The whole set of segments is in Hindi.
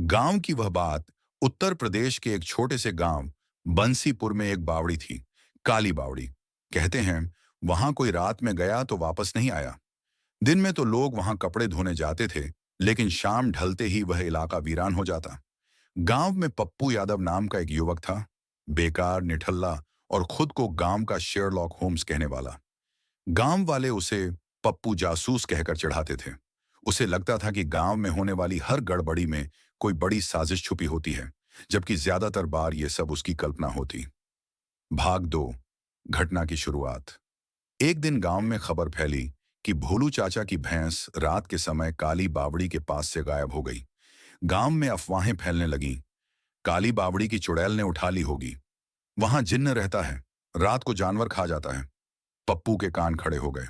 गांव की वह बात। उत्तर प्रदेश के एक छोटे से गांव बंसीपुर में एक बावड़ी थी। काली बावड़ी। कहते हैं वहां कोई रात में गया तो वापस नहीं आया। दिन में तो लोग वहां कपड़े धोने जाते थे, लेकिन शाम ढलते ही वह इलाका वीरान हो जाता। गांव में पप्पू यादव नाम का एक युवक था। बेकार, निठल्ला और खुद को गांव का शेरलॉक होम्स कहने वाला। गांव वाले उसे पप्पू जासूस कहकर चिढ़ाते थे। उसे लगता था कि गांव में होने वाली हर गड़बड़ी में कोई बड़ी साजिश छुपी होती है, जबकि ज्यादातर बार यह सब उसकी कल्पना होती। भाग 2। घटना की शुरुआत। एक दिन गांव में खबर फैली कि भोलू चाचा की भैंस रात के समय काली बावड़ी के पास से गायब हो गई। गांव में अफवाहें फैलने लगीं। काली बावड़ी की चुड़ैल ने उठा ली होगी। वहां जिन्न रहता है, रात को जानवर खा जाता है। पप्पू के कान खड़े हो गए।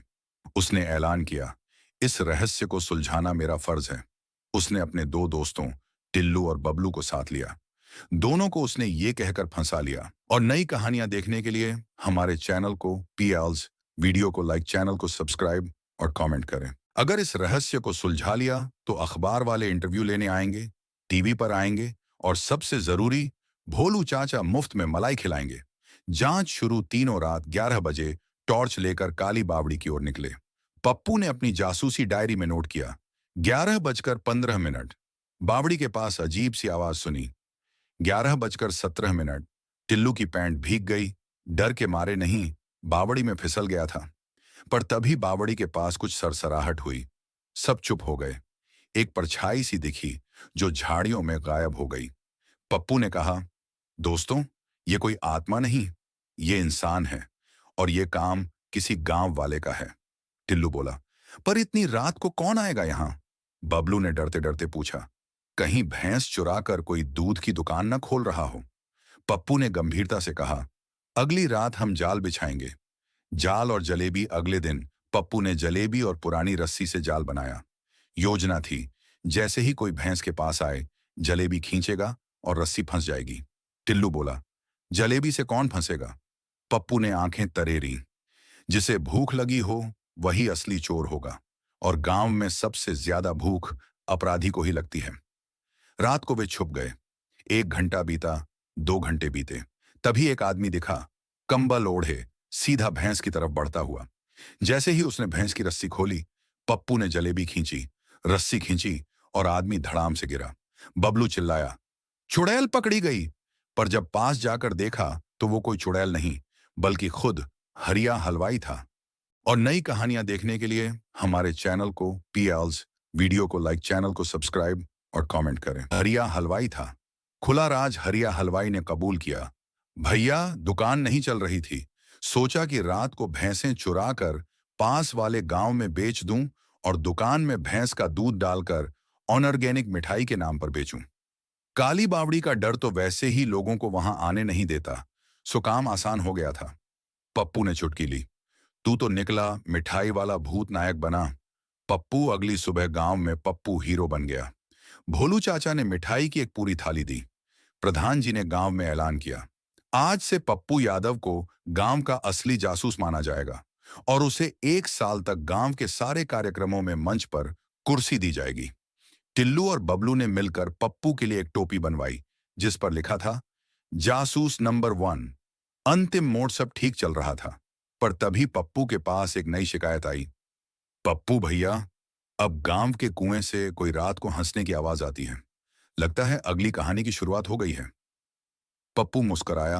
उसने ऐलान किया, इस रहस्य को सुलझाना मेरा फर्ज है। उसने अपने दो दोस्तों टिल्लू और बबलू को साथ लिया। दोनों को उसने ये कहकर फंसा लिया। और नई कहानियां देखने के लिए हमारे चैनल को पीएल्स वीडियो को लाइक, चैनल को सब्सक्राइब और कमेंट करें। अगर इस रहस्य को सुलझा लिया तो अखबार वाले इंटरव्यू लेने आएंगे, टीवी पर आएंगे और सबसे जरूरी, भोलू चाचा मुफ्त में मलाई खिलाएंगे। जांच शुरू। तीनों रात 11 बजे टॉर्च लेकर काली बावड़ी की ओर निकले। पप्पू ने अपनी जासूसी डायरी में नोट किया, 11:15। बावड़ी के पास अजीब सी आवाज सुनी। 11:17। टिल्लू की पैंट भीग गई। डर के मारे नहीं, बावड़ी में फिसल गया था। पर तभी बावड़ी के पास कुछ सरसराहट हुई। सब चुप हो गए। एक परछाई सी दिखी जो झाड़ियों में गायब हो गई। पप्पू ने कहा, दोस्तों, ये कोई आत्मा नहीं, ये इंसान है और ये काम किसी गांव वाले का है। टिल्लू बोला, पर इतनी रात को कौन आएगा यहां? बबलू ने डरते डरते पूछा, कहीं भैंस चुरा कर कोई दूध की दुकान न खोल रहा हो। पप्पू ने गंभीरता से कहा, अगली रात हम जाल बिछाएंगे। जाल और जलेबी। अगले दिन पप्पू ने जलेबी और पुरानी रस्सी से जाल बनाया। योजना थी, जैसे ही कोई भैंस के पास आए, जलेबी खींचेगा और रस्सी फंस जाएगी। टिल्लू बोला, जलेबी से कौन फंसेगा? पप्पू ने आंखें तरेरी। जिसे भूख लगी हो वही असली चोर होगा, और गांव में सबसे ज्यादा भूख अपराधी को ही लगती है। रात को वे छुप गए। 1 घंटा बीता, 2 घंटे बीते। तभी एक आदमी दिखा, कंबल ओढ़े, सीधा भैंस की तरफ बढ़ता हुआ। जैसे ही उसने भैंस की रस्सी खोली, पप्पू ने जलेबी खींची, रस्सी खींची और आदमी धड़ाम से गिरा। बबलू चिल्लाया, चुड़ैल पकड़ी गई। पर जब पास जाकर देखा तो वो कोई चुड़ैल नहीं, बल्कि खुद हरिया हलवाई था। और नई कहानियां देखने के लिए हमारे चैनल को पीएल्स वीडियो को लाइक, चैनल को सब्सक्राइब और कमेंट करें। हरिया हलवाई था। खुला राज हरिया हलवाई ने कबूल किया, भैया दुकान नहीं चल रही थी। सोचा कि रात को भैंसें चुरा कर पास वाले गांव में बेच दूं और दुकान में भैंस का दूध डालकर ऑर्गेनिक मिठाई के नाम पर बेचूं। काली बावड़ी का डर तो वैसे ही लोगों को वहां आने नहीं देता, सो काम आसान हो गया था। पप्पू ने चुटकी ली, तू तो निकला मिठाई वाला भूत नायक बना। पप्पू अगली सुबह गांव में पप्पू हीरो बन गया। भोलू चाचा ने मिठाई की एक पूरी थाली दी। प्रधान जी ने गांव में ऐलान किया, आज से पप्पू यादव को गांव का असली जासूस माना जाएगा और उसे 1 साल तक गांव के सारे कार्यक्रमों में मंच पर कुर्सी दी जाएगी। टिल्लू और बबलू ने मिलकर पप्पू के लिए एक टोपी बनवाई, जिस पर लिखा था, जासूस नंबर 1। अंतिम मोड़ सब ठीक चल रहा था, पर तभी पप्पू के पास एक नई शिकायत आई। पप्पू भैया, अब गांव के कुएं से कोई रात को हंसने की आवाज आती है। लगता है अगली कहानी की शुरुआत हो गई है। पप्पू मुस्कराया।